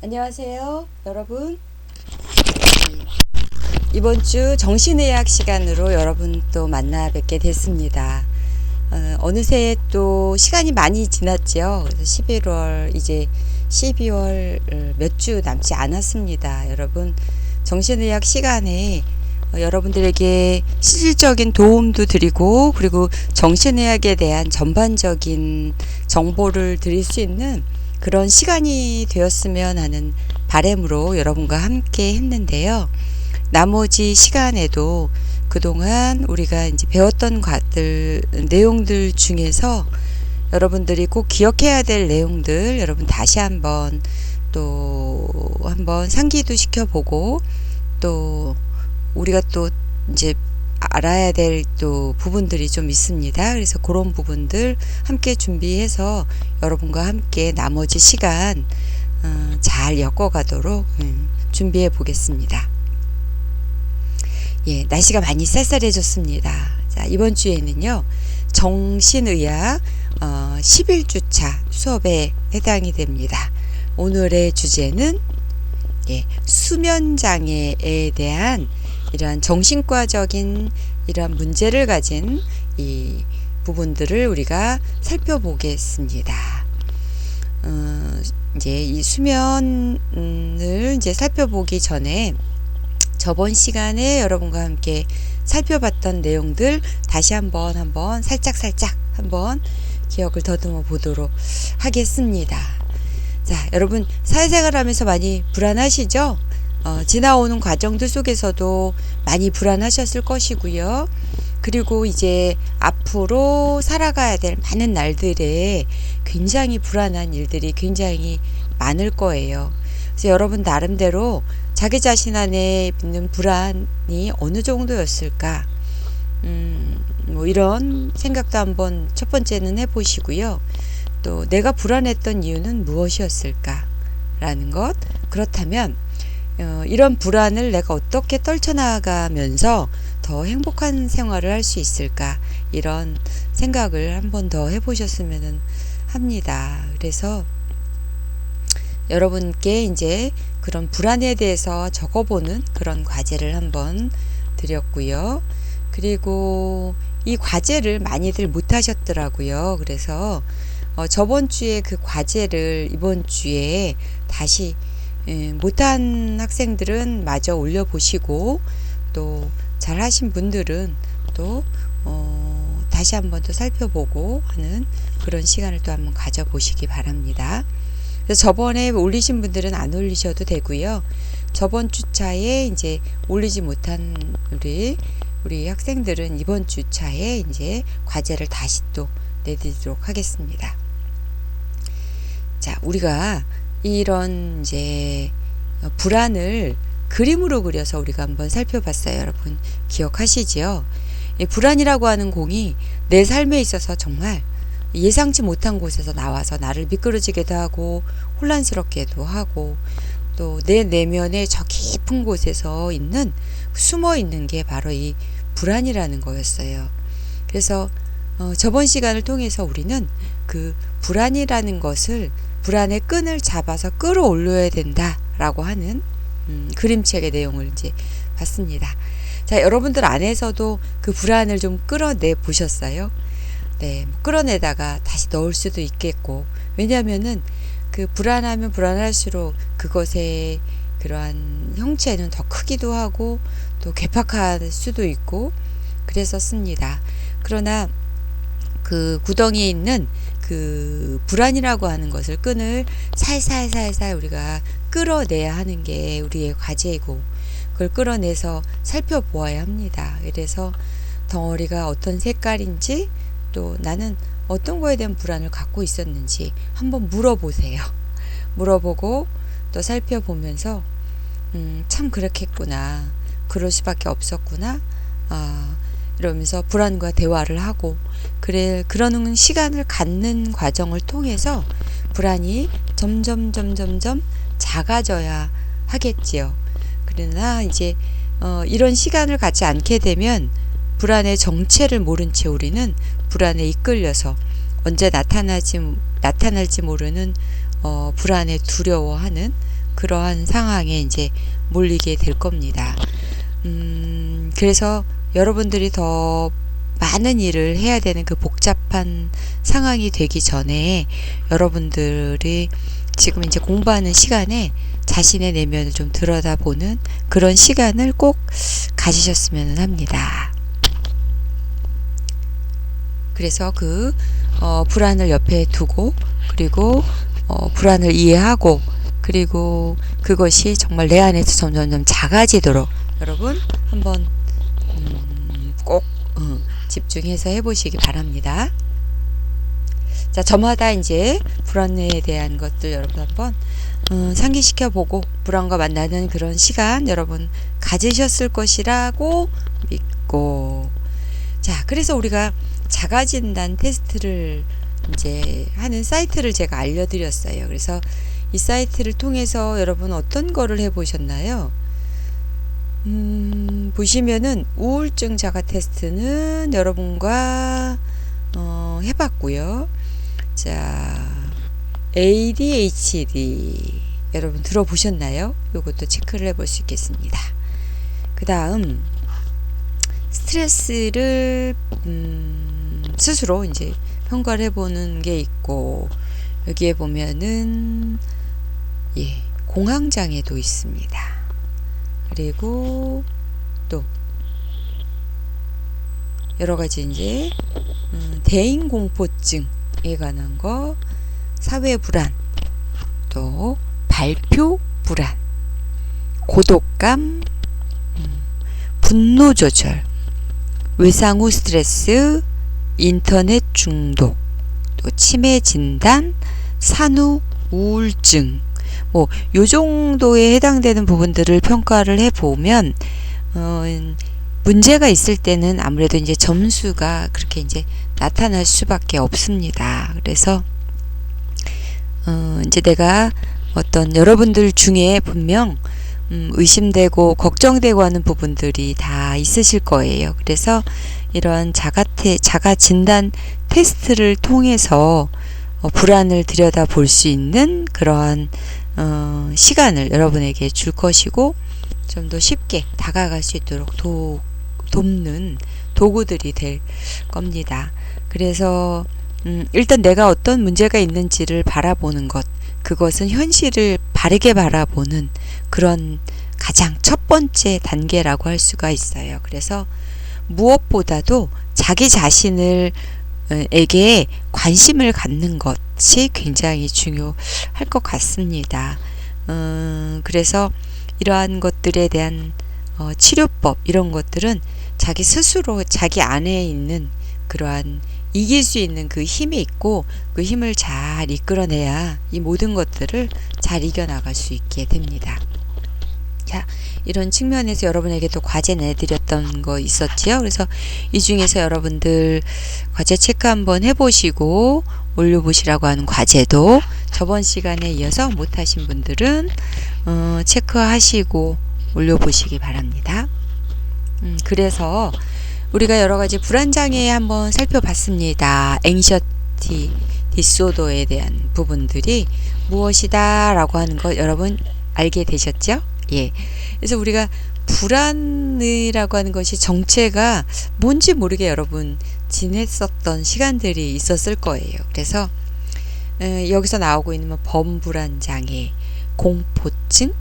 안녕하세요, 여러분. 이번 주 정신의학 시간으로 여러분 또 만나 뵙게 됐습니다. 어느새 또 시간이 많이 지났죠. 그래서 11월, 이제 12월 몇 주 남지 않았습니다. 여러분, 정신의학 시간에 여러분들에게 실질적인 도움도 드리고, 그리고 정신의학에 대한 전반적인 정보를 드릴 수 있는 그런 시간이 되었으면 하는 바람으로 여러분과 함께 했는데요. 나머지 시간에도 그동안 우리가 이제 배웠던 내용들 중에서 여러분들이 꼭 기억해야 될 내용들 여러분 다시 한번 상기도 시켜보고, 또 우리가 또 이제 알아야 될 또 부분들이 좀 있습니다. 그래서 그런 부분들 함께 준비해서 여러분과 함께 나머지 시간 잘 엮어가도록 준비해 보겠습니다. 예, 날씨가 많이 쌀쌀해졌습니다. 자, 이번 주에는요, 정신의학 11주차 수업에 해당이 됩니다. 오늘의 주제는 수면장애에 대한 이러한 정신과적인 이러한 문제를 가진 이 부분들을 우리가 살펴보겠습니다. 이제 이 수면을 이제 살펴보기 전에 저번 시간에 여러분과 함께 살펴봤던 내용들 다시 한번 살짝 한번 기억을 더듬어 보도록 하겠습니다. 자, 여러분 사회생활 하면서 많이 불안하시죠? 지나오는 과정들 속에서도 많이 불안하셨을 것이고요. 그리고 이제 앞으로 살아가야 될 많은 날들에 굉장히 불안한 일들이 굉장히 많을 거예요. 그래서 여러분 나름대로 자기 자신 안에 있는 불안이 어느 정도였을까? 이런 생각도 한번 첫 번째는 해보시고요. 또 내가 불안했던 이유는 무엇이었을까? 라는 것. 그렇다면 이런 불안을 내가 어떻게 떨쳐나가면서 더 행복한 생활을 할 수 있을까? 이런 생각을 한 번 더 해보셨으면 합니다. 그래서 여러분께 이제 그런 불안에 대해서 적어보는 그런 과제를 한번 드렸고요. 그리고 이 과제를 많이들 못하셨더라고요. 그래서 저번 주에 그 과제를 이번 주에 다시 못한 학생들은 마저 올려보시고, 또 잘하신 분들은 또 다시 한번 더 살펴보고 하는 그런 시간을 또 한번 가져보시기 바랍니다. 그래서 저번에 올리신 분들은 안 올리셔도 되고요. 저번 주차에 이제 올리지 못한 우리 학생들은 이번 주차에 이제 과제를 다시 또 내드리도록 하겠습니다. 자, 우리가 이런 이제 불안을 그림으로 그려서 우리가 한번 살펴봤어요. 여러분 기억하시지요? 이 불안이라고 하는 공이 내 삶에 있어서 정말 예상치 못한 곳에서 나와서 나를 미끄러지게도 하고 혼란스럽게도 하고, 또 내 내면의 저 깊은 곳에서 숨어 있는 게 바로 이 불안이라는 거였어요. 그래서 저번 시간을 통해서 우리는 그 불안이라는 것을, 불안의 끈을 잡아서 끌어올려야 된다라고 하는 그림책의 내용을 이제 봤습니다. 자, 여러분들 안에서도 그 불안을 좀 끌어내 보셨어요? 네, 끌어내다가 다시 넣을 수도 있겠고, 왜냐하면은 그 불안하면 불안할수록 그것의 그러한 형체는 더 크기도 하고 또 괴팍할 수도 있고 그랬었습니다. 그러나 그 구덩이에 있는 그 불안이라고 하는 것을, 끈을 살살 우리가 끌어내야 하는 게 우리의 과제이고, 그걸 끌어내서 살펴보아야 합니다. 그래서 덩어리가 어떤 색깔인지, 또 나는 어떤 거에 대한 불안을 갖고 있었는지 한번 물어보세요. 물어보고 또 살펴보면서 참 그렇겠구나, 그럴 수밖에 없었구나, 이러면서 불안과 대화를 하고, 그러는 시간을 갖는 과정을 통해서 불안이 점점 작아져야 하겠지요. 그러나 이제 이런 시간을 갖지 않게 되면 불안의 정체를 모른 채 우리는 불안에 이끌려서 언제 나타날지 모르는 불안에 두려워하는 그러한 상황에 이제 몰리게 될 겁니다. 그래서 여러분들이 더 많은 일을 해야 되는 그 복잡한 상황이 되기 전에 여러분들이 지금 이제 공부하는 시간에 자신의 내면을 좀 들여다보는 그런 시간을 꼭 가지셨으면 합니다. 그래서 그 불안을 옆에 두고, 그리고 불안을 이해하고, 그리고 그것이 정말 내 안에서 점점 작아지도록 여러분 한번 꼭 집중해서 해보시기 바랍니다. 자, 저마다 이제 불안에 대한 것들 여러분 한번 상기시켜 보고 불안과 만나는 그런 시간 여러분 가지셨을 것이라고 믿고, 자, 그래서 우리가 자가진단 테스트를 이제 하는 사이트를 제가 알려드렸어요. 그래서 이 사이트를 통해서 여러분 어떤 거를 해보셨나요? 보시면은 우울증 자가 테스트는 여러분과 해봤고요. 자, ADHD 여러분 들어보셨나요? 요것도 체크를 해볼 수 있겠습니다. 그 다음 스트레스를 스스로 이제 평가를 해보는 게 있고, 여기에 보면은 공황장애도 있습니다. 그리고 또 여러가지 이제 대인공포증에 관한 거, 사회불안, 또 발표 불안, 고독감, 분노조절, 외상 후 스트레스, 인터넷 중독, 또 치매 진단, 산후 우울증, 뭐 요 정도에 해당되는 부분들을 평가를 해보면 문제가 있을 때는 아무래도 이제 점수가 그렇게 이제 나타날 수밖에 없습니다. 그래서 이제 내가 어떤 여러분들 중에 분명 의심되고 걱정되고 하는 부분들이 다 있으실 거예요. 그래서 이런 자가 진단 테스트를 통해서 불안을 들여다 볼 수 있는 그러한 시간을 여러분에게 줄 것이고, 좀 더 쉽게 다가갈 수 있도록 돕는 도구들이 될 겁니다. 그래서 일단 내가 어떤 문제가 있는지를 바라보는 것, 그것은 현실을 바르게 바라보는 그런 가장 첫 번째 단계라고 할 수가 있어요. 그래서 무엇보다도 자기 자신을 에게 관심을 갖는 것이 굉장히 중요할 것 같습니다. 그래서 이러한 것들에 대한 치료법, 이런 것들은 자기 스스로 자기 안에 있는 그러한 이길 수 있는 그 힘이 있고, 그 힘을 잘 이끌어내야 이 모든 것들을 잘 이겨나갈 수 있게 됩니다. 자, 이런 측면에서 여러분에게 또 과제 내드렸던 거 있었지요. 그래서 이 중에서 여러분들 과제 체크 한번 해보시고 올려보시라고 하는 과제도 저번 시간에 이어서 못하신 분들은 체크하시고 올려보시기 바랍니다. 그래서 우리가 여러가지 불안장애 한번 살펴봤습니다. 앵셔티 디소더에 대한 부분들이 무엇이다 라고 하는 것 여러분 알게 되셨죠? 예. 그래서 우리가 불안이라고 하는 것이 정체가 뭔지 모르게 여러분 지냈었던 시간들이 있었을 거예요. 그래서 여기서 나오고 있는 뭐 범불안장애, 공포증,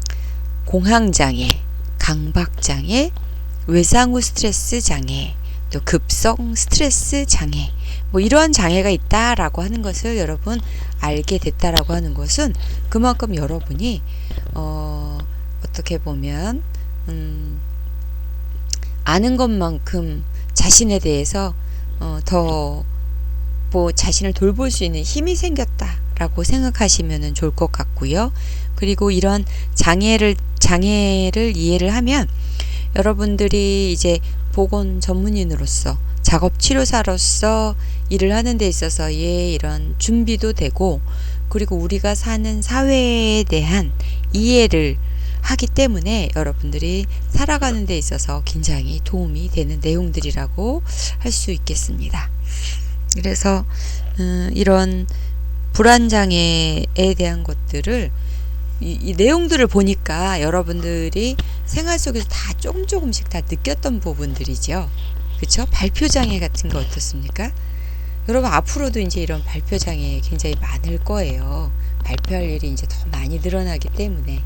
공황장애, 강박장애, 외상 후 스트레스 장애, 또 급성 스트레스 장애, 뭐 이러한 장애가 있다라고 하는 것을 여러분 알게 됐다라고 하는 것은 그만큼 여러분이 어떻게 보면 아는 것만큼 자신에 대해서 더 자신을 돌볼 수 있는 힘이 생겼다라고 생각하시면 좋을 것 같고요. 그리고 이런 장애를 이해를 하면 여러분들이 이제 보건 전문인으로서 작업치료사로서 일을 하는 데 있어서의 이런 준비도 되고, 그리고 우리가 사는 사회에 대한 이해를 하기 때문에 여러분들이 살아가는 데 있어서 굉장히 도움이 되는 내용들이라고 할 수 있겠습니다. 그래서 이런 불안장애에 대한 것들을 이 내용들을 보니까 여러분들이 생활 속에서 다 조금씩 다 느꼈던 부분들이죠. 그쵸? 발표장애 같은 거 어떻습니까? 여러분 앞으로도 이제 이런 발표장애 굉장히 많을 거예요. 발표할 일이 이제 더 많이 늘어나기 때문에.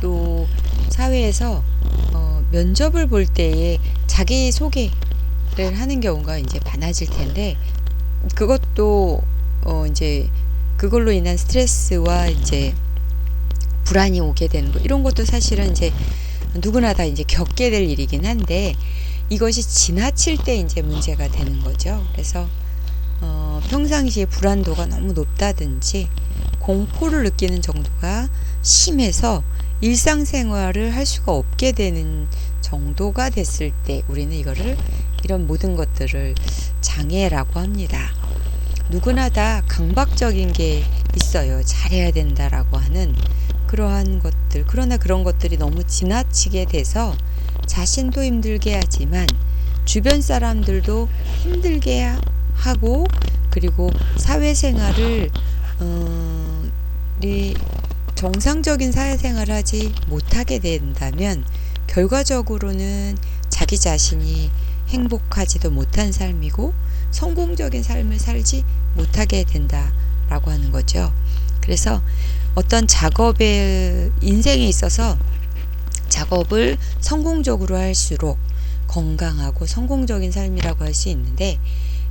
또 사회에서 면접을 볼 때에 자기 소개를 하는 경우가 이제 많아질 텐데, 그것도 이제 그걸로 인한 스트레스와 이제 불안이 오게 되는 거, 이런 것도 사실은 이제 누구나 다 이제 겪게 될 일이긴 한데, 이것이 지나칠 때 이제 문제가 되는 거죠. 그래서 평상시에 불안도가 너무 높다든지 공포를 느끼는 정도가 심해서 일상생활을 할 수가 없게 되는 정도가 됐을 때 우리는 이런 모든 것들을 장애라고 합니다. 누구나 다 강박적인 게 있어요. 잘해야 된다라고 하는 그러한 것들. 그러나 그런 것들이 너무 지나치게 돼서 자신도 힘들게 하지만 주변 사람들도 힘들게 하고, 그리고 사회생활을 정상적인 사회생활을 하지 못하게 된다면 결과적으로는 자기 자신이 행복하지도 못한 삶이고 성공적인 삶을 살지 못하게 된다라고 하는 거죠. 그래서 어떤 작업의 인생에 있어서 작업을 성공적으로 할수록 건강하고 성공적인 삶이라고 할 수 있는데,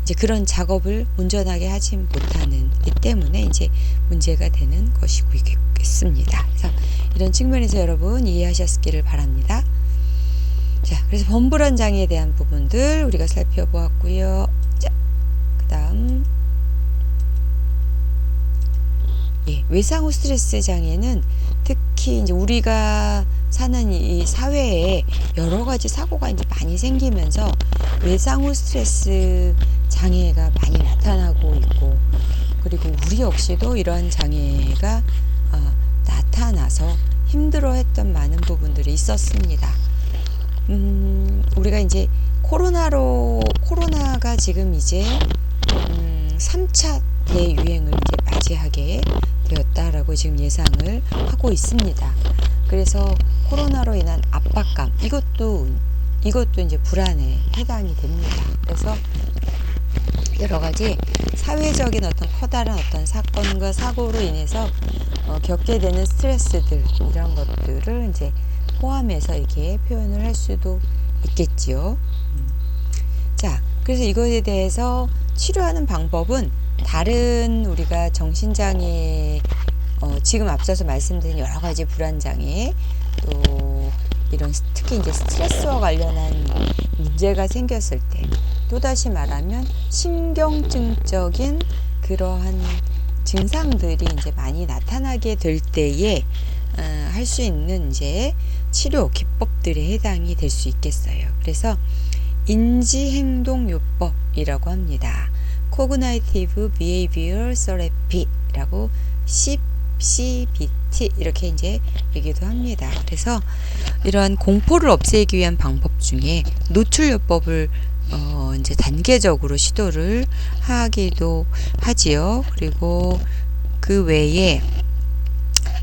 이제 그런 작업을 온전하게 하지 못하는 이 때문에 이제 문제가 되는 것이겠습니다. 그래서 이런 측면에서 여러분 이해하셨기를 바랍니다. 자, 그래서 범불안 장애에 대한 부분들 우리가 살펴보았고요. 자, 그다음 외상 후 스트레스 장애는 특히 이제 우리가 사는 이 사회에 여러 가지 사고가 이제 많이 생기면서 외상 후 스트레스 장애가 많이 나타나고 있고, 그리고 우리 역시도 이러한 장애가 나타나서 힘들어했던 많은 부분들이 있었습니다. 우리가 이제 코로나가 지금 이제 3차 대유행을 이제 맞이하게 되었다라고 지금 예상을 하고 있습니다. 그래서 코로나로 인한 압박감, 이것도 이제 불안에 해당이 됩니다. 그래서 여러 가지 사회적인 어떤 커다란 어떤 사건과 사고로 인해서 겪게 되는 스트레스들, 이런 것들을 이제 포함해서 이렇게 표현을 할 수도 있겠지요. 자, 그래서 이것에 대해서 치료하는 방법은 다른 우리가 정신장애, 지금 앞서서 말씀드린 여러 가지 불안장애, 또 이런 특히 이제 스트레스와 관련한 문제가 생겼을 때, 또다시 말하면 신경증적인 그러한 증상들이 이제 많이 나타나게 될 때에 할 수 있는 이제 치료 기법들에 해당이 될 수 있겠어요. 그래서 인지행동요법이라고 합니다. Cognitive Behavioral Therapy라고 CBT 이렇게 이제 얘기도 합니다. 그래서 이러한 공포를 없애기 위한 방법 중에 노출요법을 이제 단계적으로 시도를 하기도 하지요. 그리고 그 외에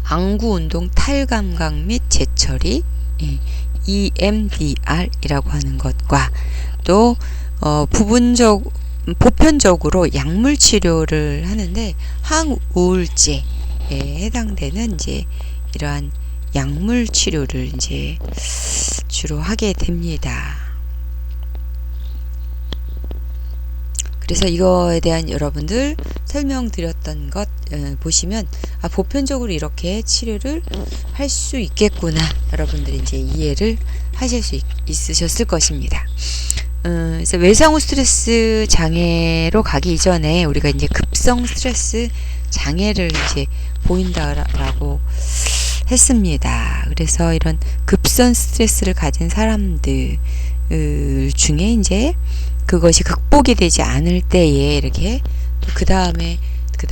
안구운동 탈감각 및 재처리, EMDR이라고 하는 것과 또 보편적으로 약물 치료를 하는데 항우울제에 해당되는 이제 이러한 약물 치료를 이제 주로 하게 됩니다. 그래서 이거에 대한 여러분들 설명드렸던 것 보시면 보편적으로 이렇게 치료를 할 수 있겠구나, 여러분들이 이제 이해를 하실 수 있으셨을 것입니다. 그래서 외상 후 스트레스 장애로 가기 이전에 우리가 이제 급성 스트레스 장애를 이제 보인다라고 했습니다. 그래서 이런 급성 스트레스를 가진 사람들 중에 이제 그것이 극복이 되지 않을 때에 이렇게 또 그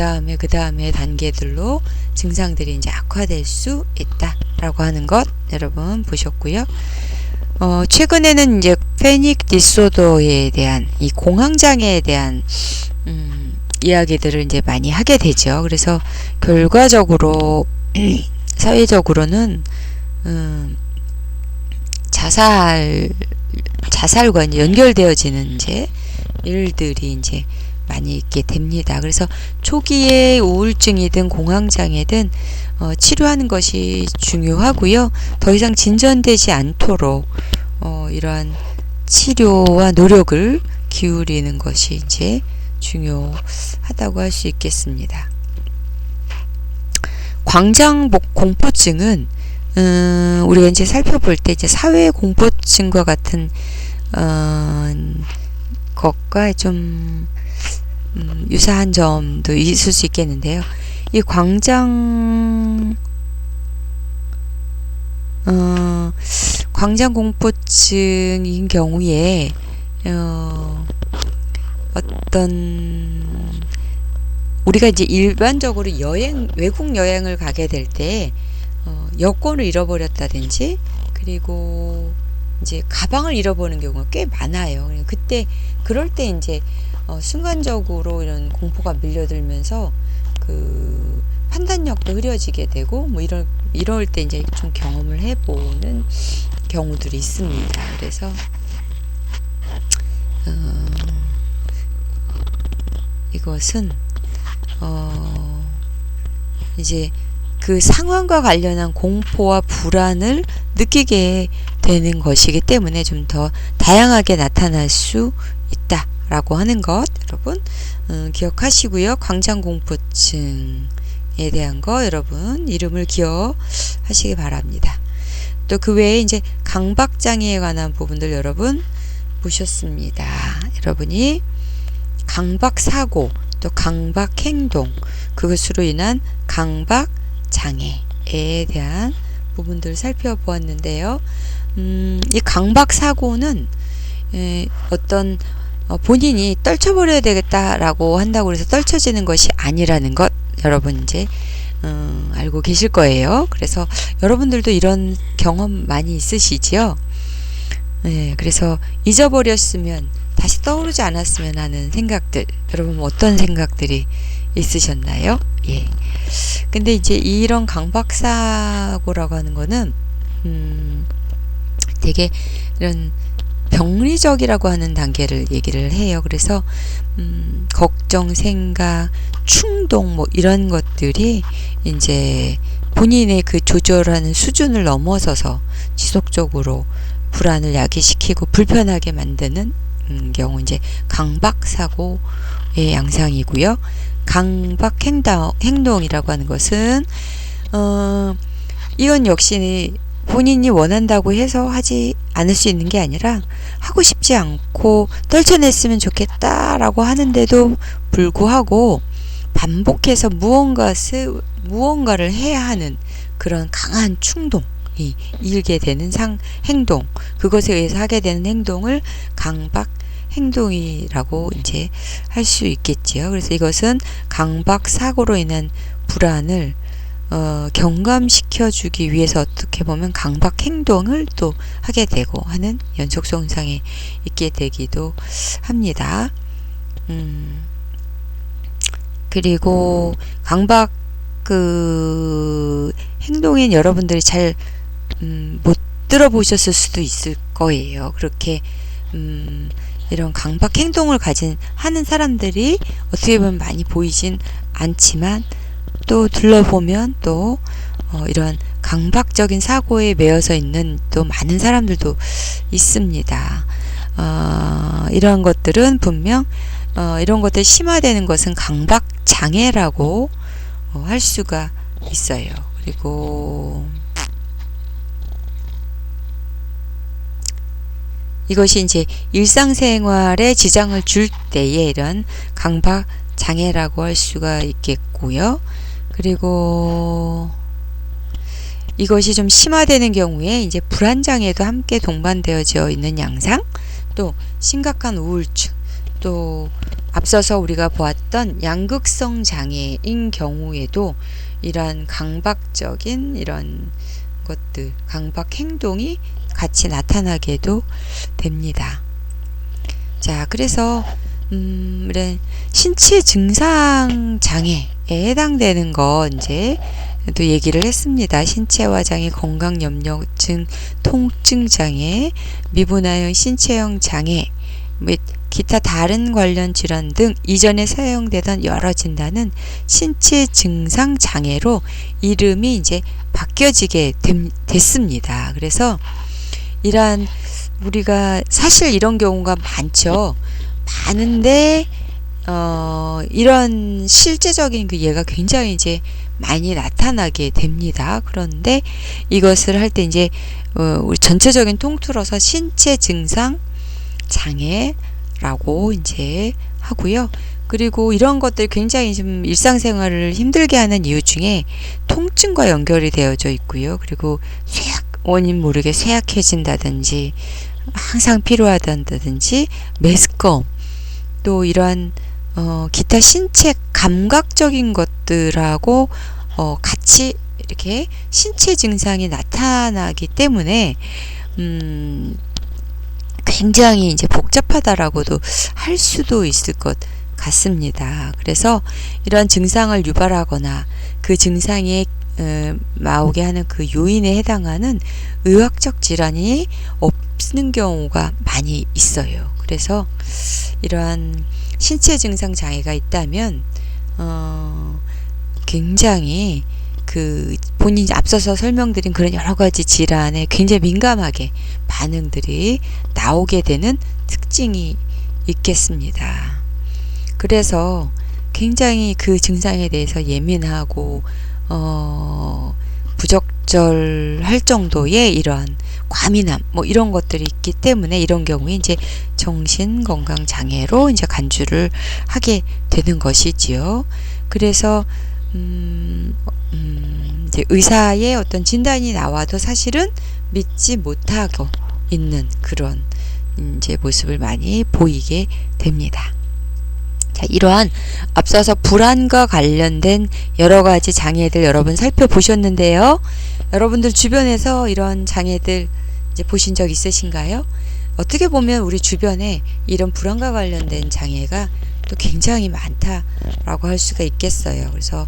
다음에 단계들로 증상들이 이제 악화될 수 있다라고 하는 것 여러분 보셨고요. 최근에는 이제 패닉 디소더에 대한 이 공황장애에 대한 이야기들을 이제 많이 하게 되죠. 그래서 결과적으로 사회적으로는 자살과 이제 연결되어지는 이제 일들이 이제 많이 있게 됩니다. 그래서 초기에 우울증이든 공황장애든 치료하는 것이 중요하고요. 더 이상 진전되지 않도록 이러한 치료와 노력을 기울이는 것이 이제 중요하다고 할 수 있겠습니다. 광장복 공포증은 우리가 이제 살펴볼 때 이제 사회 공포증과 같은 것과 좀 유사한 점도 있을 수 있겠는데요. 이 광장 공포증인 경우에 어떤 우리가 이제 일반적으로 외국 여행을 가게 될 때 여권을 잃어버렸다든지 그리고 이제 가방을 잃어버리는 경우가 꽤 많아요. 그럴 때 이제 순간적으로 이런 공포가 밀려들면서 그 판단력도 흐려지게 되고 뭐 이럴 때 이제 좀 경험을 해보는 경우들이 있습니다. 그래서 이것은 이제 그 상황과 관련한 공포와 불안을 느끼게 되는 것이기 때문에 좀 더 다양하게 나타날 수 있다라고 하는 것 여러분 기억하시고요. 광장공포증에 대한 거 여러분 이름을 기억하시기 바랍니다. 또 그 외에 이제 강박장애에 관한 부분들 여러분 보셨습니다. 여러분이 강박사고 또 강박행동 그것으로 인한 강박장애에 대한 부분들을 살펴보았는데요. 이 강박사고는 어떤 본인이 떨쳐버려야 되겠다라고 한다고 해서 떨쳐지는 것이 아니라는 것 여러분 이제 알고 계실 거예요. 그래서 여러분들도 이런 경험 많이 있으시지요? 그래서 잊어버렸으면 다시 떠오르지 않았으면 하는 생각들 여러분 어떤 생각들이 있으셨나요? 예. 근데 이제 이런 강박사고라고 하는 거는 되게 이런 병리적이라고 하는 단계를 얘기를 해요. 그래서 걱정, 생각, 충동 뭐 이런 것들이 이제 본인의 그 조절하는 수준을 넘어서서 지속적으로 불안을 야기시키고 불편하게 만드는 경우 이제 강박사고의 양상이고요. 강박행동이라고 하는 것은 이건 역시 본인이 원한다고 해서 하지 않을 수 있는 게 아니라 하고 싶지 않고 떨쳐냈으면 좋겠다라고 하는데도 불구하고 반복해서 무언가를 해야 하는 그런 강한 충동이 일게 되는 행동 그것에 의해서 하게 되는 행동을 강박 행동이라고 이제 할 수 있겠지요. 그래서 이것은 강박 사고로 인한 불안을 경감시켜 주기 위해서 어떻게 보면 강박 행동을 또 하게 되고 하는 연속성 현상이 있게 되기도 합니다. 그리고 강박 그 행동인 여러분들이 잘 못 들어보셨을 수도 있을 거예요. 그렇게 이런 강박 행동을 하는 사람들이 어떻게 보면 많이 보이진 않지만 또 둘러보면 또 이런 강박적인 사고에 매여서 있는 또 많은 사람들도 있습니다. 이러한 것들은 분명 이런 것들이 심화되는 것은 강박 장애라고 할 수가 있어요. 그리고 이것이 이제 일상생활에 지장을 줄 때에 이런 강박 장애라고 할 수가 있겠고요. 그리고 이것이 좀 심화되는 경우에 이제 불안장애도 함께 동반되어져 있는 양상, 또 심각한 우울증, 또 앞서서 우리가 보았던 양극성 장애인 경우에도 이러한 강박적인 이런 것들, 강박 행동이 같이 나타나게도 됩니다. 자, 그래서 신체 증상 장애에 해당되는 거 이제 또 얘기를 했습니다. 신체화 장애, 건강염려증, 통증 장애, 미분화형 신체형 장애 및 기타 다른 관련 질환 등 이전에 사용되던 여러 진단은 신체 증상 장애로 이름이 이제 바뀌어지게 됐습니다. 그래서 이러한 우리가 사실 이런 경우가 많은데 이런 실제적인 그 예가 굉장히 이제 많이 나타나게 됩니다. 그런데 이것을 할 때 이제 우리 전체적인 통틀어서 신체 증상 장애라고 이제 하고요. 그리고 이런 것들이 굉장히 좀 일상생활을 힘들게 하는 이유 중에 통증과 연결이 되어져 있고요. 그리고 원인 모르게 쇠약해진다든지 항상 필요하다든지 메스꺼움, 또 이러한 기타 신체 감각적인 것들하고 같이 이렇게 신체 증상이 나타나기 때문에 굉장히 이제 복잡하다라고도 할 수도 있을 것 같습니다. 그래서 이러한 증상을 유발하거나 그 증상에 나오게 하는 그 요인에 해당하는 의학적 질환이 없는 경우가 많이 있어요. 그래서 이러한 신체 증상 장애가 있다면 굉장히 그 본인이 앞서서 설명드린 그런 여러 가지 질환에 굉장히 민감하게 반응들이 나오게 되는 특징이 있겠습니다. 그래서 굉장히 그 증상에 대해서 예민하고 부적절할 정도의 이러한 과민함 뭐 이런 것들이 있기 때문에 이런 경우에 이제 정신건강장애로 이제 간주를 하게 되는 것이지요. 그래서 이제 의사의 어떤 진단이 나와도 사실은 믿지 못하고 있는 그런 이제 모습을 많이 보이게 됩니다. 자, 이러한 앞서서 불안과 관련된 여러 가지 장애들 여러분 살펴보셨는데요. 여러분들 주변에서 이런 장애들 이제 보신 적 있으신가요? 어떻게 보면 우리 주변에 이런 불안과 관련된 장애가 또 굉장히 많다라고 할 수가 있겠어요. 그래서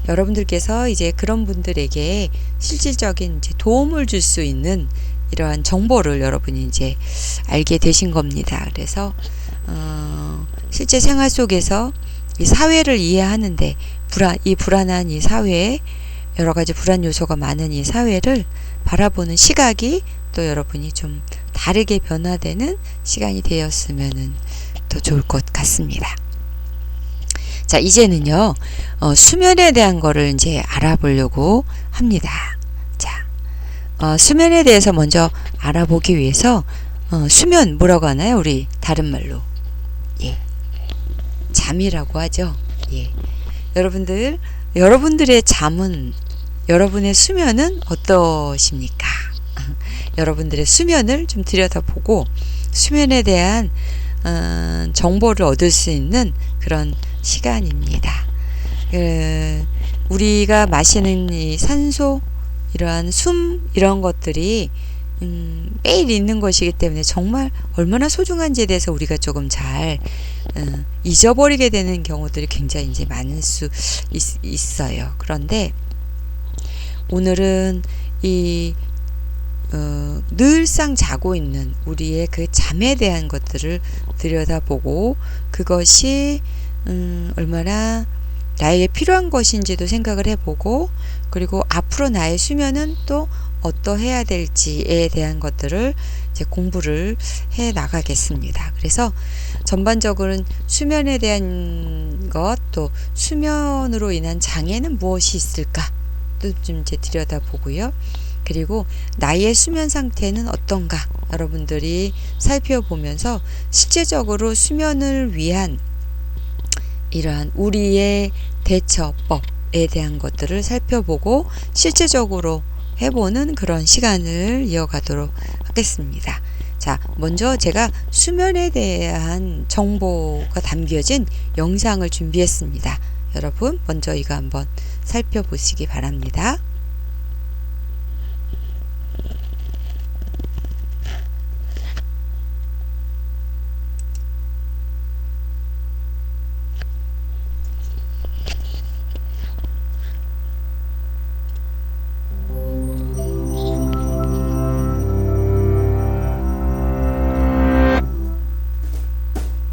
여러분들께서 이제 그런 분들에게 실질적인 이제 도움을 줄 수 있는 이러한 정보를 여러분이 이제 알게 되신 겁니다. 그래서 실제 생활 속에서 이 사회를 이해하는데 이 불안한 이 사회에 여러 가지 불안 요소가 많은 이 사회를 바라보는 시각이 또 여러분이 좀 다르게 변화되는 시간이 되었으면 더 좋을 것 같습니다. 자, 이제는요, 수면에 대한 거를 이제 알아보려고 합니다. 자, 수면에 대해서 먼저 알아보기 위해서, 수면 뭐라고 하나요? 우리 다른 말로. 예. 잠이라고 하죠. 예. 여러분들의 잠은, 여러분의 수면은 어떠십니까? 여러분들의 수면을 좀 들여다보고, 수면에 대한, 정보를 얻을 수 있는 그런 시간입니다. 우리가 마시는 이 산소, 이러한 숨, 이런 것들이 매일 있는 것이기 때문에 정말 얼마나 소중한지에 대해서 우리가 조금 잘 잊어버리게 되는 경우들이 굉장히 이제 많을 수 있어요. 그런데 오늘은 이 늘상 자고 있는 우리의 그 잠에 대한 것들을 들여다보고 그것이 얼마나 나에게 필요한 것인지도 생각을 해보고 그리고 앞으로 나의 수면은 또 어떠해야 될지에 대한 것들을 이제 공부를 해 나가겠습니다. 그래서 전반적으로는 수면에 대한 것, 또 수면으로 인한 장애는 무엇이 있을까? 또 좀 이제 들여다보고요. 그리고 나의 수면 상태는 어떤가? 여러분들이 살펴보면서 실제적으로 수면을 위한 이러한 우리의 대처법에 대한 것들을 살펴보고 실제적으로 해보는 그런 시간을 이어가도록 하겠습니다. 자, 먼저 제가 수면에 대한 정보가 담겨진 영상을 준비했습니다. 여러분, 먼저 이거 한번 살펴보시기 바랍니다.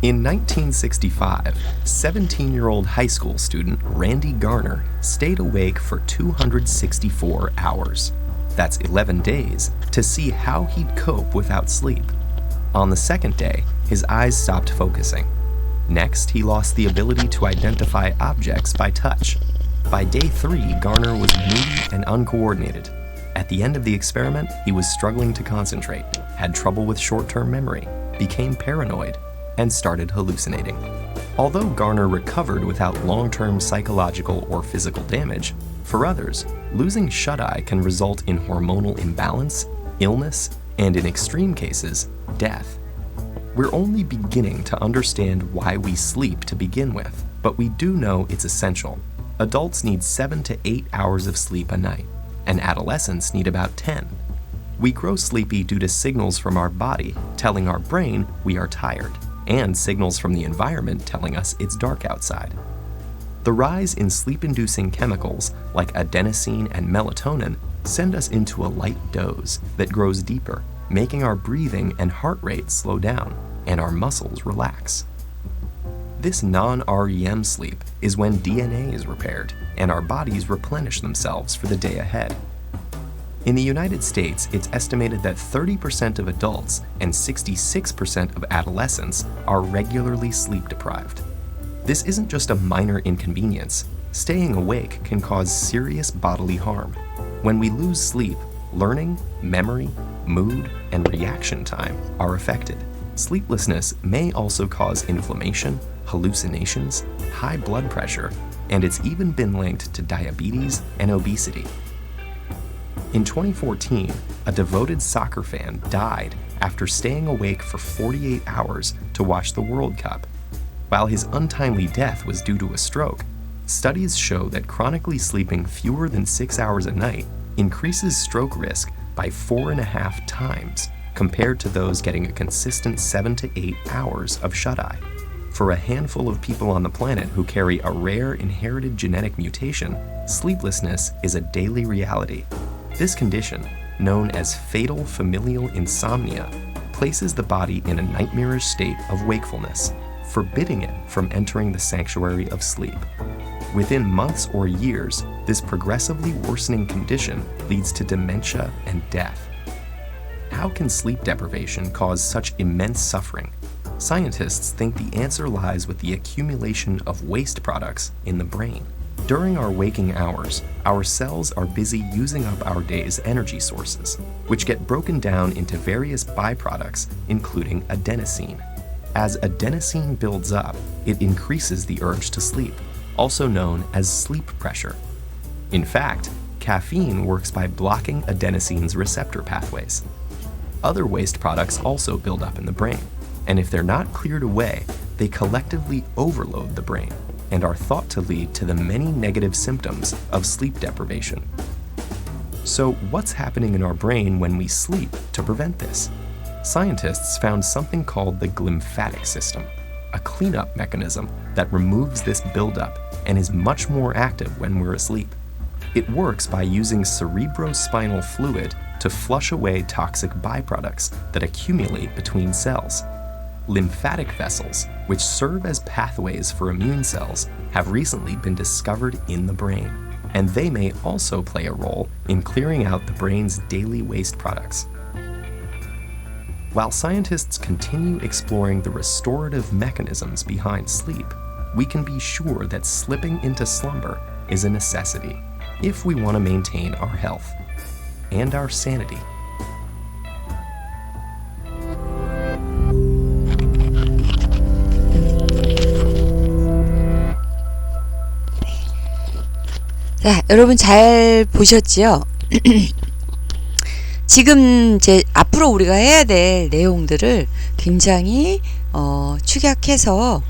In 1965, 17-year-old high school student Randy Garner stayed awake for 264 hours. That's 11 days to see how he'd cope without sleep. On the second day, his eyes stopped focusing. Next, he lost the ability to identify objects by touch. By day 3, Garner was moody and uncoordinated. At the end of the experiment, he was struggling to concentrate, had trouble with short-term memory, became paranoid, and started hallucinating. Although Garner recovered without long-term psychological or physical damage, for others, losing shut-eye can result in hormonal imbalance, illness, and in extreme cases, death. We're only beginning to understand why we sleep to begin with, but we do know it's essential. Adults need 7 to 8 hours of sleep a night, and adolescents need about 10. We grow sleepy due to signals from our body telling our brain we are tired, and signals from the environment telling us it's dark outside. The rise in sleep-inducing chemicals like adenosine and melatonin send us into a light doze that grows deeper, making our breathing and heart rate slow down and our muscles relax. This non-REM sleep is when DNA is repaired and our bodies replenish themselves for the day ahead. In the United States, it's estimated that 30% of adults and 66% of adolescents are regularly sleep deprived. This isn't just a minor inconvenience. Staying awake can cause serious bodily harm. When we lose sleep, learning, memory, mood, and reaction time are affected. Sleeplessness may also cause inflammation, hallucinations, high blood pressure, and it's even been linked to diabetes and obesity. In 2014, a devoted soccer fan died after staying awake for 48 hours to watch the World Cup. While his untimely death was due to a stroke, studies show that chronically sleeping fewer than 6 hours a night increases stroke risk by 4.5 times compared to those getting a consistent 7 to 8 hours of shut-eye. For a handful of people on the planet who carry a rare inherited genetic mutation, sleeplessness is a daily reality. This condition, known as fatal familial insomnia, places the body in a nightmarish state of wakefulness, forbidding it from entering the sanctuary of sleep. Within months or years, this progressively worsening condition leads to dementia and death. How can sleep deprivation cause such immense suffering? Scientists think the answer lies with the accumulation of waste products in the brain. During our waking hours, our cells are busy using up our day's energy sources, which get broken down into various byproducts, including adenosine. As adenosine builds up, it increases the urge to sleep, also known as sleep pressure. In fact, caffeine works by blocking adenosine's receptor pathways. Other waste products also build up in the brain, and if they're not cleared away, they collectively overload the brain and are thought to lead to the many negative symptoms of sleep deprivation. So, what's happening in our brain when we sleep to prevent this? Scientists found something called the glymphatic system, a cleanup mechanism that removes this buildup and is much more active when we're asleep. It works by using cerebrospinal fluid to flush away toxic byproducts that accumulate between cells. Lymphatic vessels, which serve as pathways for immune cells, have recently been discovered in the brain, and they may also play a role in clearing out the brain's daily waste products. While scientists continue exploring the restorative mechanisms behind sleep, we can be sure that slipping into slumber is a necessity if we want to maintain our health and our sanity. 자, 여러분 잘 보셨지요? 지금 이제 앞으로 우리가 해야 될 내용들을 굉장히 축약해서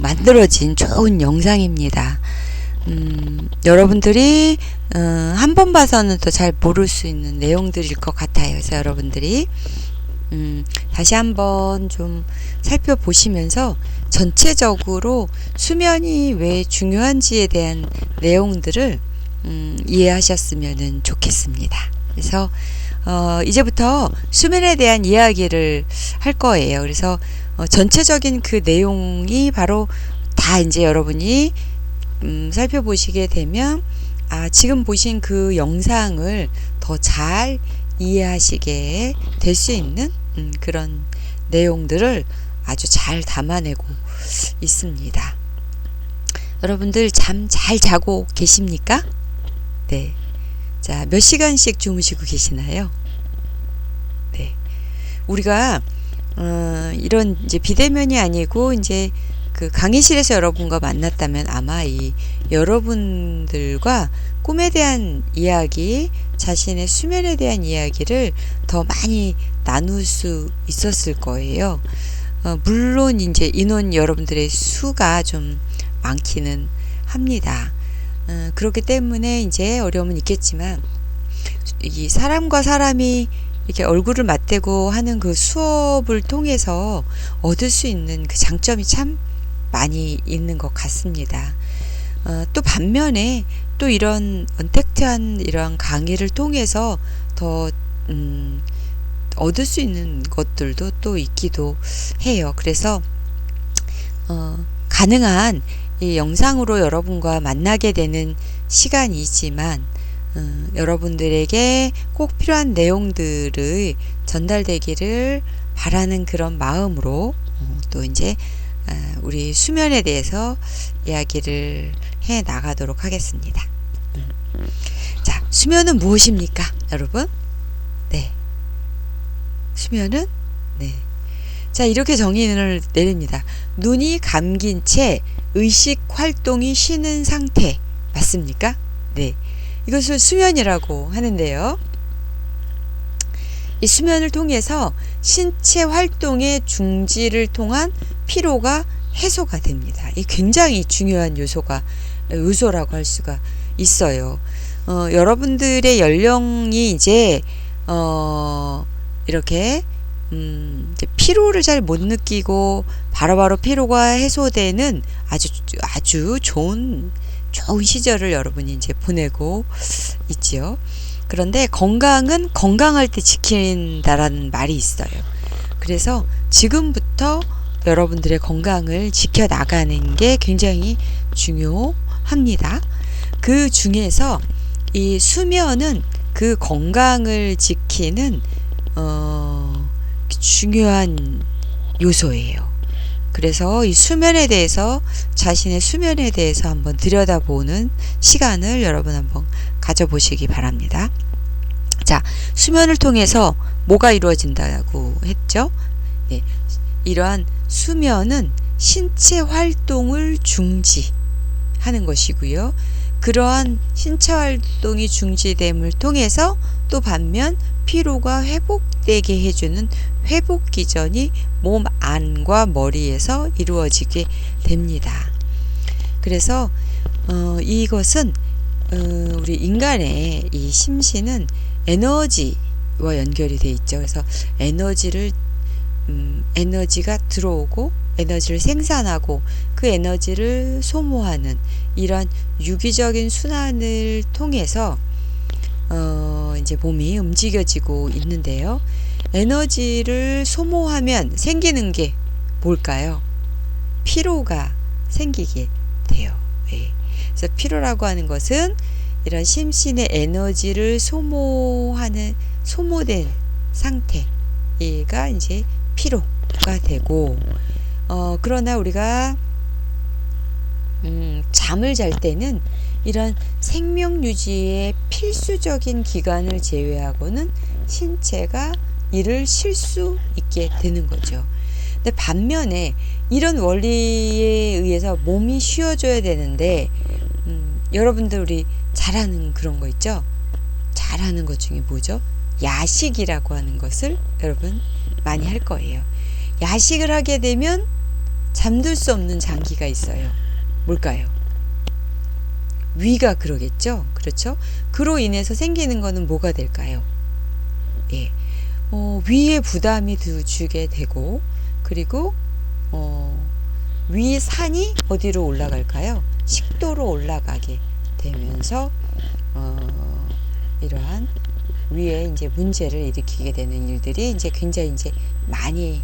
만들어진 좋은 영상입니다. 여러분들이 한 번 봐서는 또 잘 모를 수 있는 내용들일 것 같아요. 그래서 여러분들이 다시 한번 좀 살펴보시면서 전체적으로 수면이 왜 중요한지에 대한 내용들을 이해하셨으면 좋겠습니다. 그래서 이제부터 수면에 대한 이야기를 할 거예요. 그래서 전체적인 그 내용이 바로 다 이제 여러분이 살펴보시게 되면 지금 보신 그 영상을 더 잘 이해하시게 될 수 있는 그런 내용들을 아주 잘 담아내고 있습니다. 여러분들 잠 잘 자고 계십니까? 네. 자, 몇 시간씩 주무시고 계시나요? 네. 우리가 이런 이제 비대면이 아니고 이제 그 강의실에서 여러분과 만났다면 아마 이 여러분들과 꿈에 대한 이야기, 자신의 수면에 대한 이야기를 더 많이 나눌 수 있었을 거예요. 물론 이제 인원 여러분들의 수가 좀 많기는 합니다. 그렇기 때문에 이제 어려움은 있겠지만 이 사람과 사람이 이렇게 얼굴을 맞대고 하는 그 수업을 통해서 얻을 수 있는 그 장점이 참 많이 있는 것 같습니다. 또 반면에 또 이런 언택트한 이런 강의를 통해서 더 얻을 수 있는 것들도 또 있기도 해요. 그래서 가능한 이 영상으로 여러분과 만나게 되는 시간이지만 여러분들에게 꼭 필요한 내용들을 전달되기를 바라는 그런 마음으로 또 이제 우리 수면에 대해서 이야기를 해 나가도록 하겠습니다. 자, 수면은 무엇입니까, 여러분? 네. 수면은 네. 자, 이렇게 정의를 내립니다. 눈이 감긴 채 의식 활동이 쉬는 상태. 맞습니까? 네. 이것을 수면이라고 하는데요. 이 수면을 통해서 신체 활동의 중지를 통한 피로가 해소가 됩니다. 이 굉장히 중요한 요소라고 할 수가 있어요. 여러분들의 연령이 이제 이렇게 이제 피로를 잘 못 느끼고 바로바로 피로가 해소되는 아주 좋은 시절을 여러분이 이제 보내고 있지요. 그런데 건강은 건강할 때 지킨다라는 말이 있어요. 그래서 지금부터 여러분들의 건강을 지켜나가는 게 굉장히 중요합니다. 그 중에서 이 수면은 그 건강을 지키는 중요한 요소예요. 그래서 이 수면에 대해서 자신의 수면에 대해서 한번 들여다보는 시간을 여러분 한번 가져보시기 바랍니다. 자, 수면을 통해서 뭐가 이루어진다고 했죠? 네, 이러한 수면은 신체 활동을 중지하는 것이고요. 그러한 신체 활동이 중지됨을 통해서 또 반면 피로가 회복되게 해주는 회복 기전이 몸 안과 머리에서 이루어지게 됩니다. 그래서 이것은 우리 인간의 이 심신은 에너지와 연결이 돼 있죠. 그래서 에너지가 들어오고 에너지를 생산하고 그 에너지를 소모하는 이런 유기적인 순환을 통해서 이제 몸이 움직여지고 있는데요. 에너지를 소모하면 생기는 게 뭘까요? 피로가 생기게 돼요. 예. 그래서 피로라고 하는 것은 이런 심신의 에너지를 소모된 상태가 이제 피로가 되고, 그러나 우리가 잠을 잘 때는 이런 생명 유지의 필수적인 기간을 제외하고는 신체가 일을 쉴 수 있게 되는 거죠. 근데 반면에 이런 원리에 의해서 몸이 쉬어줘야 되는데 여러분들 우리 잘하는 그런 거 있죠? 잘하는 것 중에 뭐죠? 야식이라고 하는 것을 여러분 많이 할 거예요. 야식을 하게 되면 잠들 수 없는 장기가 있어요. 뭘까요? 위가 그러겠죠? 그렇죠? 그로 인해서 생기는 거는 뭐가 될까요? 예. 위에 부담이 주게 되고, 그리고 위 산이 어디로 올라갈까요? 식도로 올라가게 되면서 이러한 위에 이제 문제를 일으키게 되는 일들이 이제 굉장히 이제 많이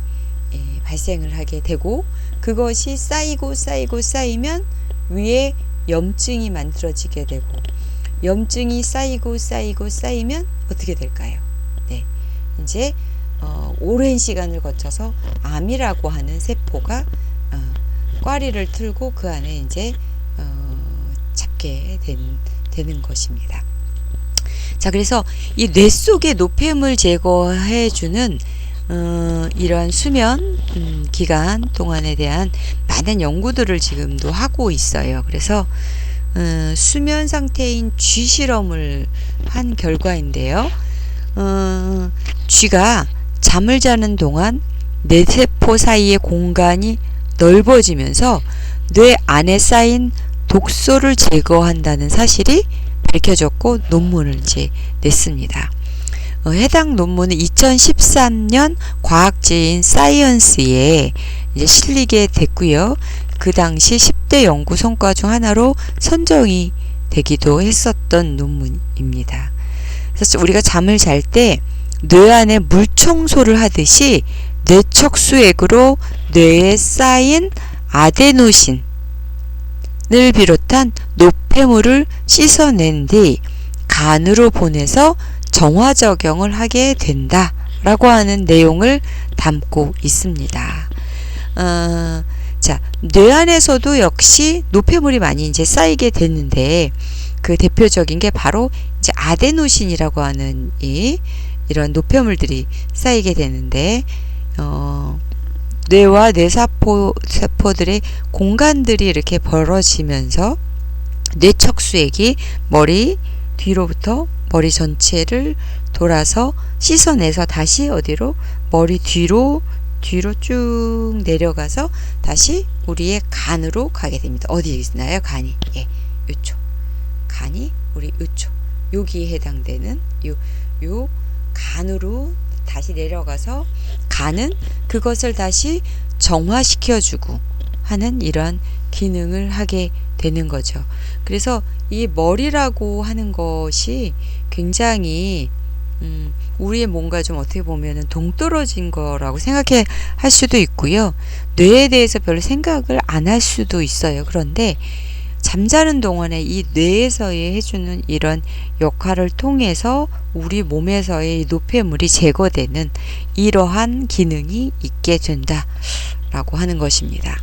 발생을 하게 되고, 그것이 쌓이면 위에 염증이 만들어지게 되고, 염증이 쌓이면 어떻게 될까요? 네, 이제 오랜 시간을 거쳐서 암이라고 하는 세포가 꽈리를 틀고 그 안에 이제 잡게 되는 것입니다. 자, 그래서 이 뇌 속의 노폐물 제거해주는 이러한 수면 기간 동안에 대한 많은 연구들을 지금도 하고 있어요. 그래서 수면 상태인 쥐 실험을 한 결과인데요. 쥐가 잠을 자는 동안 뇌세포 사이의 공간이 넓어지면서 뇌 안에 쌓인 독소를 제거한다는 사실이 밝혀졌고 논문을 이제 냈습니다. 해당 논문은 2013년 과학지인 사이언스에 이제 실리게 됐고요. 그 당시 10대 연구 성과 중 하나로 선정이 되기도 했었던 논문입니다. 그래서 우리가 잠을 잘 때 뇌 안에 물 청소를 하듯이 뇌척수액으로 뇌에 쌓인 아데노신을 비롯한 노폐물을 씻어낸 뒤 간으로 보내서 정화작용을 하게 된다라고 하는 내용을 담고 있습니다. 자, 뇌 안에서도 역시 노폐물이 많이 이제 쌓이게 됐는데, 그 대표적인 게 바로 이제 아데노신이라고 하는 이런 노폐물들이 쌓이게 되는데, 뇌와 뇌세포들의 공간들이 이렇게 벌어지면서 뇌척수액이 머리 뒤로부터 머리 전체를 돌아서 씻어내서 다시 어디로? 머리 뒤로 쭉 내려가서 다시 우리의 간으로 가게 됩니다. 어디 있나요? 간이. 예, 요쪽. 간이 우리 요쪽. 여기에 해당되는 요 간으로 다시 내려가서 간은 그것을 다시 정화시켜주고 하는 이러한 기능을 하게 되는 거죠. 그래서 이 머리라고 하는 것이 굉장히 우리의 뭔가 좀 어떻게 보면은 동떨어진 거라고 생각해 할 수도 있고요. 뇌에 대해서 별로 생각을 안 할 수도 있어요. 그런데 잠자는 동안에 이 뇌에서의 해주는 이런 역할을 통해서 우리 몸에서의 이 노폐물이 제거되는 이러한 기능이 있게 된다라고 하는 것입니다.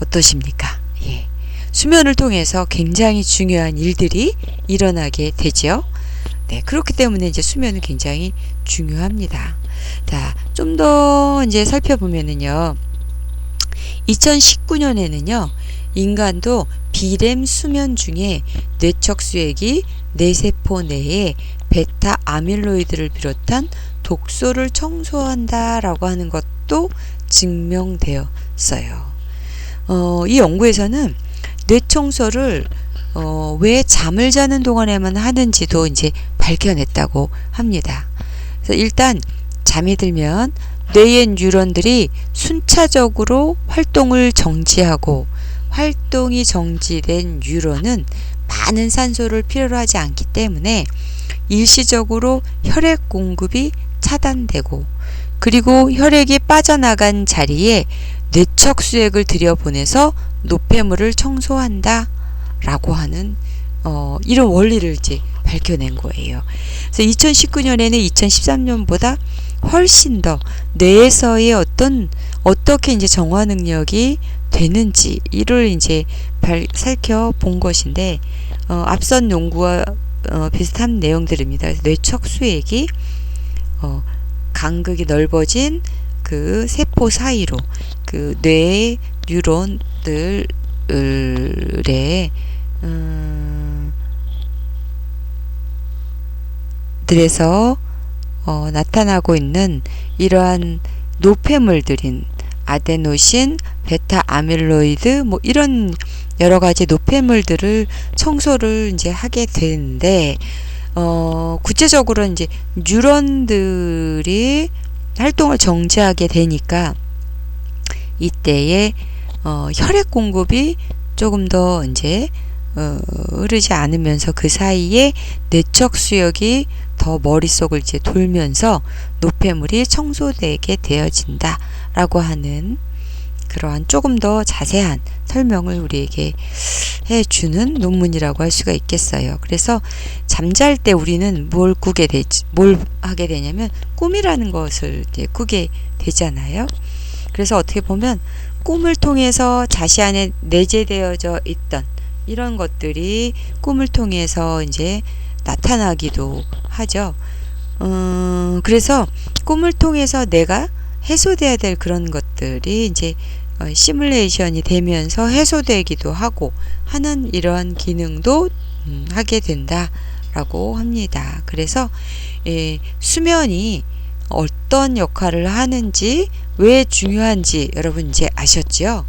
어떠십니까? 예. 수면을 통해서 굉장히 중요한 일들이 일어나게 되죠. 네, 그렇기 때문에 이제 수면은 굉장히 중요합니다. 자, 좀 더 이제 살펴보면은요, 2019년에는요, 인간도 비렘 수면 중에 뇌척수액이 뇌세포 내에 베타 아밀로이드를 비롯한 독소를 청소한다라고 하는 것도 증명되었어요. 이 연구에서는 뇌 청소를 왜 잠을 자는 동안에만 하는지도 이제 밝혀냈다고 합니다. 그래서 일단 잠이 들면 뇌의 뉴런들이 순차적으로 활동을 정지하고, 활동이 정지된 뉴런은 많은 산소를 필요로 하지 않기 때문에 일시적으로 혈액 공급이 차단되고, 그리고 혈액이 빠져나간 자리에 뇌척수액을 들여보내서 노폐물을 청소한다 라고 하는 이런 원리를 이제 밝혀낸 거예요. 그래서 2019년에는 2013년보다 훨씬 더 뇌에서의 어떻게 이제 정화 능력이 되는지 이를 이제 살펴본 것인데, 앞선 연구와 비슷한 내용들입니다. 뇌척수액이 간극이 넓어진 그 세포 사이로 그 뇌의 뉴런들의 들에서 나타나고 있는 이러한 노폐물들인 아데노신, 베타 아밀로이드 뭐 이런 여러 가지 노폐물들을 청소를 이제 하게 되는데, 구체적으로 이제 뉴런들이 활동을 정지하게 되니까 이때에 혈액 공급이 조금 더 이제 흐르지 않으면서 그 사이에 내적 수역이 더 머릿속을 이제 돌면서 노폐물이 청소되게 되어진다 라고 하는 그러한 조금 더 자세한 설명을 우리에게 해주는 논문이라고 할 수가 있겠어요. 그래서 잠잘 때 우리는 뭘 하게 되냐면 꿈이라는 것을 이제 꾸게 되잖아요. 그래서 어떻게 보면 꿈을 통해서 자신 안에 내재되어져 있던 이런 것들이 꿈을 통해서 이제 나타나기도 하죠. 그래서 꿈을 통해서 내가 해소돼야 될 그런 것들이 이제 시뮬레이션이 되면서 해소되기도 하고 하는 이러한 기능도 하게 된다라고 합니다. 그래서 수면이 어떤 역할을 하는지 왜 중요한지 여러분 이제 아셨죠?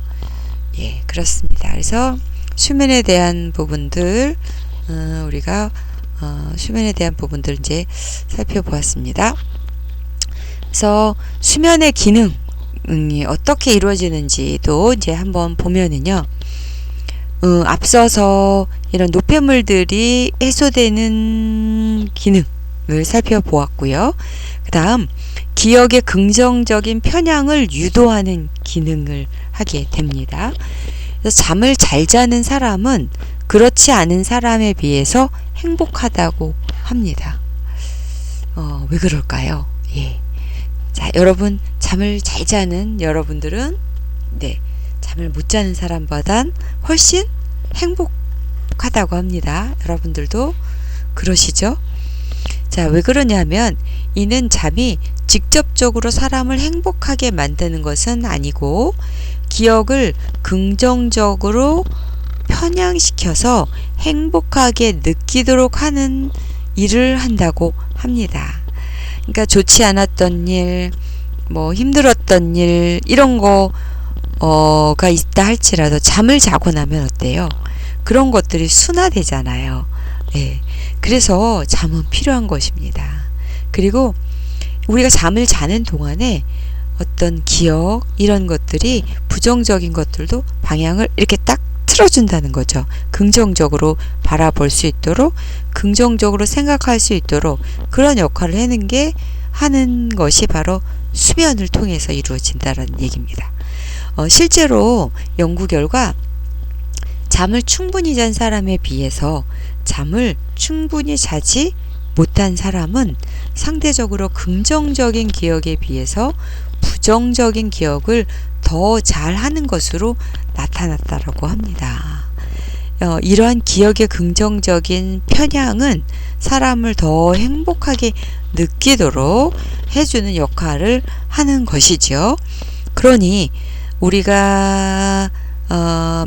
예, 그렇습니다. 그래서 수면에 대한 부분들 우리가 수면에 대한 부분들 이제 살펴보았습니다. 그래서 수면의 기능이 어떻게 이루어지는지도 이제 한번 보면은요. 앞서서 이런 노폐물들이 해소되는 기능을 살펴보았고요. 그 다음 기억의 긍정적인 편향을 유도하는 기능을 하게 됩니다. 그래서 잠을 잘 자는 사람은 그렇지 않은 사람에 비해서 행복하다고 합니다. 왜 그럴까요? 예. 자, 여러분 잠을 잘 자는 여러분들은 잠을 못 자는 사람보단 훨씬 행복하다고 합니다. 여러분들도 그러시죠? 자, 왜 그러냐면 이는 잠이 직접적으로 사람을 행복하게 만드는 것은 아니고 기억을 긍정적으로 편향시켜서 행복하게 느끼도록 하는 일을 한다고 합니다. 그러니까 좋지 않았던 일, 뭐 힘들었던 일 이런 거가 있다 할지라도 잠을 자고 나면 어때요? 그런 것들이 순화되잖아요. 예. 그래서 잠은 필요한 것입니다. 그리고 우리가 잠을 자는 동안에 어떤 기억 이런 것들이 부정적인 것들도 방향을 이렇게 딱 틀어준다는 거죠. 긍정적으로 바라볼 수 있도록 긍정적으로 생각할 수 있도록 그런 역할을 하는 것이 바로 수면을 통해서 이루어진다는 얘기입니다. 실제로 연구 결과 잠을 충분히 잔 사람에 비해서 잠을 충분히 자지 못한 사람은 상대적으로 긍정적인 기억에 비해서 부정적인 기억을 더 잘하는 것으로 나타났다고 합니다. 이러한 기억의 긍정적인 편향은 사람을 더 행복하게 느끼도록 해주는 역할을 하는 것이죠. 그러니 우리가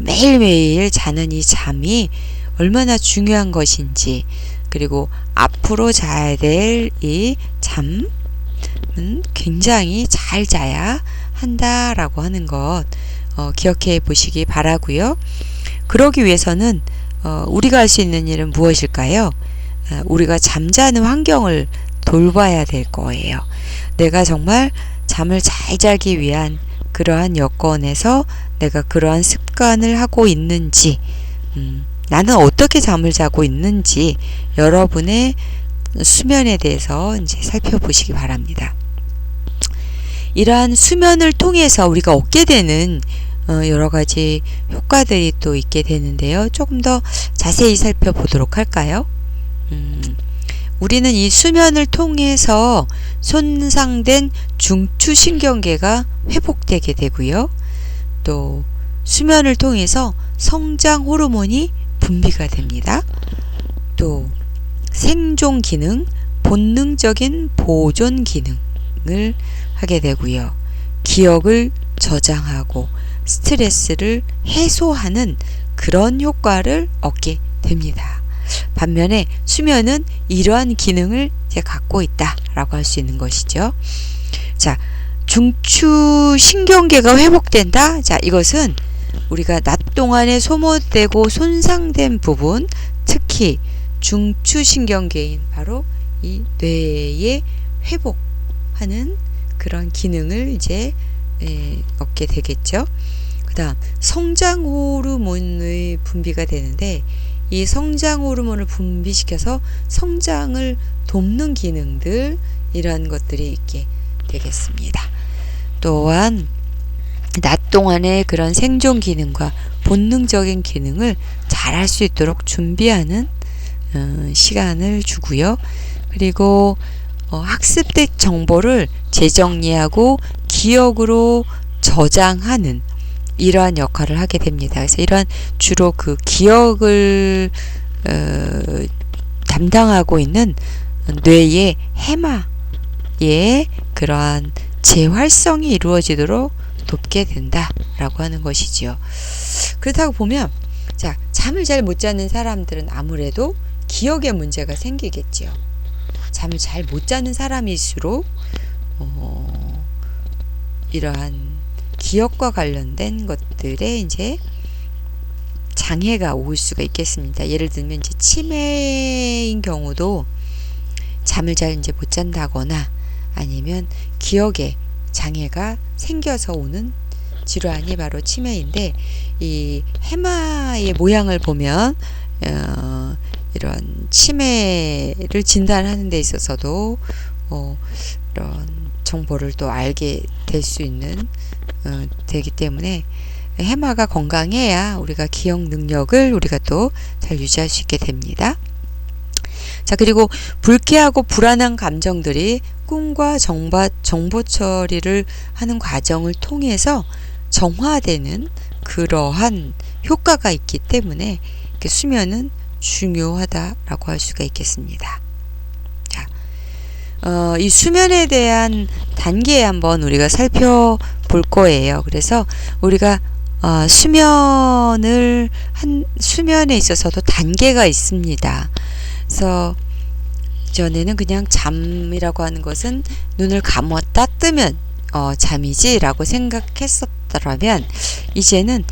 매일매일 자는 이 잠이 얼마나 중요한 것인지 그리고 앞으로 자야 될 이 잠은 굉장히 잘 자야 한다라고 하는 것 기억해 보시기 바라고요. 그러기 위해서는 우리가 할 수 있는 일은 무엇일까요? 우리가 잠자는 환경을 돌봐야 될 거예요. 내가 정말 잠을 잘 자기 위한 그러한 여건에서 내가 그러한 습관을 하고 있는지 나는 어떻게 잠을 자고 있는지 여러분의 수면에 대해서 이제 살펴보시기 바랍니다. 이러한 수면을 통해서 우리가 얻게 되는 여러 가지 효과들이 또 있게 되는데요. 조금 더 자세히 살펴보도록 할까요? 우리는 이 수면을 통해서 손상된 중추신경계가 회복되게 되고요. 또 수면을 통해서 성장 호르몬이 분비가 됩니다. 또 생존 기능, 본능적인 보존 기능을 하게 되고요. 기억을 저장하고 스트레스를 해소하는 그런 효과를 얻게 됩니다. 반면에 수면은 이러한 기능을 이제 갖고 있다라고 할 수 있는 것이죠. 자, 중추 신경계가 회복된다. 자, 이것은 우리가 낮 동안에 소모되고 손상된 부분, 특히 중추 신경계인 바로 이 뇌의 회복하는 그런 기능을 이제 얻게 되겠죠. 그 다음 성장 호르몬의 분비가 되는데 이 성장 호르몬을 분비시켜서 성장을 돕는 기능들, 이러한 것들이 있게 되겠습니다. 또한 낮 동안의 그런 생존 기능과 본능적인 기능을 잘 할 수 있도록 준비하는 시간을 주고요. 그리고 학습된 정보를 재정리하고 기억으로 저장하는 이러한 역할을 하게 됩니다. 그래서 이러한 주로 그 기억을 담당하고 있는 뇌의 해마의 그러한 재활성이 이루어지도록 돕게 된다라고 하는 것이지요. 그렇다고 보면, 자, 잠을 잘 못 자는 사람들은 아무래도 기억에 문제가 생기겠지요. 잠을 잘 못 자는 사람일수록 이러한 기억과 관련된 것들에 이제 장애가 올 수가 있겠습니다. 예를 들면 이제 치매인 경우도 잠을 잘 이제 못 잔다거나 아니면 기억에 장애가 생겨서 오는 질환이 바로 치매인데, 이 해마의 모양을 보면 이런 치매를 진단하는 데 있어서도 이런 정보를 또 알게 될 수 있는 되기 때문에 해마가 건강해야 우리가 기억 능력을 우리가 또 잘 유지할 수 있게 됩니다. 자, 그리고 불쾌하고 불안한 감정들이 꿈과 정보 처리를 하는 과정을 통해서 정화되는 그러한 효과가 있기 때문에 수면은 중요하다라고 할 수가 있겠습니다. 자, 이 수면에 대한 단계 한번 우리가 살펴볼 거예요. 그래서 우리가 수면에 있어서도 단계가 있습니다. 그래서 전에는 그냥 잠이라고 하는 것은 눈을 감았다 뜨면 잠이지 라고 생각했었더라면, 이제는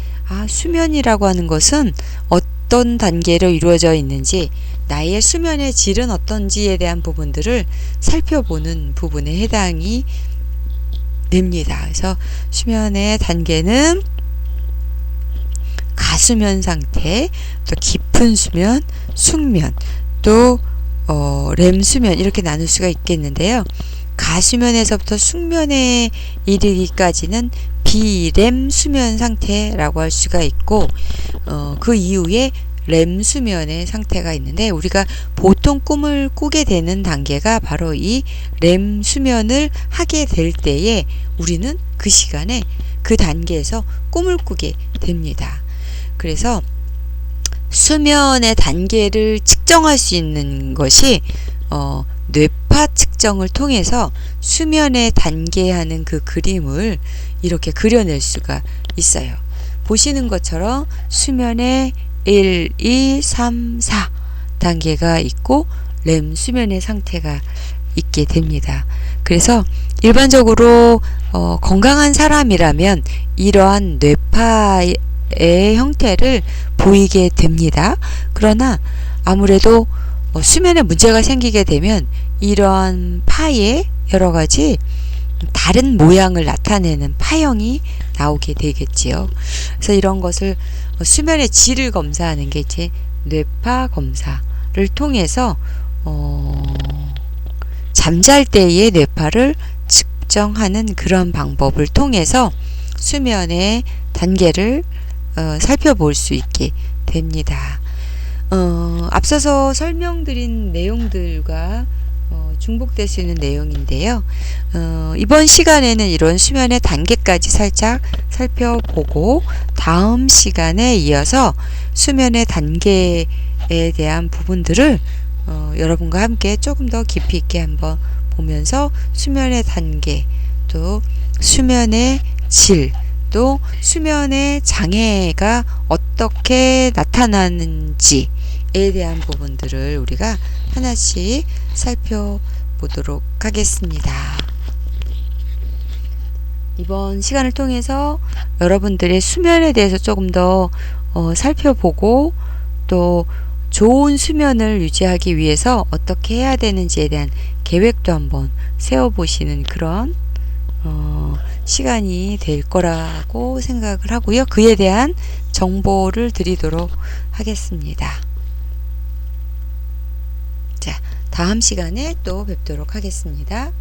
수면이라고 하는 것은 어떤 단계로 이루어져 있는지, 나의 수면의 질은 어떤지에 대한 부분들을 살펴보는 부분에 해당이 됩니다. 그래서 수면의 단계는 가수면 상태, 또 깊은 수면, 숙면, 또 렘수면, 이렇게 나눌 수가 있겠는데요. 가수면에서부터 숙면에 이르기까지는 비렘 수면 상태라고 할 수가 있고, 그 이후에 렘 수면의 상태가 있는데, 우리가 보통 꿈을 꾸게 되는 단계가 바로 이 렘 수면을 하게 될 때에 우리는 그 시간에 그 단계에서 꿈을 꾸게 됩니다. 그래서 수면의 단계를 측정할 수 있는 것이 뇌파 측정을 통해서 수면의 단계하는 그 그림을 이렇게 그려낼 수가 있어요. 보시는 것처럼 수면의 1, 2, 3, 4 단계가 있고 렘 수면의 상태가 있게 됩니다. 그래서 일반적으로 건강한 사람이라면 이러한 뇌파의 형태를 보이게 됩니다. 그러나 아무래도 수면에 문제가 생기게 되면 이러한 파의 여러 가지 다른 모양을 나타내는 파형이 나오게 되겠지요. 그래서 이런 것을 수면의 질을 검사하는 게 이제 뇌파 검사를 통해서 잠잘 때의 뇌파를 측정하는 그런 방법을 통해서 수면의 단계를 살펴볼 수 있게 됩니다. 앞서서 설명드린 내용들과 중복될 수 있는 내용인데요. 이번 시간에는 이런 수면의 단계까지 살짝 살펴보고, 다음 시간에 이어서 수면의 단계에 대한 부분들을 여러분과 함께 조금 더 깊이 있게 한번 보면서 수면의 단계, 또 수면의 질, 또 수면의 장애가 어떻게 나타나는지에 대한 부분들을 우리가 하나씩 살펴보도록 하겠습니다. 이번 시간을 통해서 여러분들의 수면에 대해서 조금 더 살펴보고, 또 좋은 수면을 유지하기 위해서 어떻게 해야 되는지에 대한 계획도 한번 세워보시는 그런 시간이 될 거라고 생각을 하고요. 그에 대한 정보를 드리도록 하겠습니다. 다음 시간에 또 뵙도록 하겠습니다.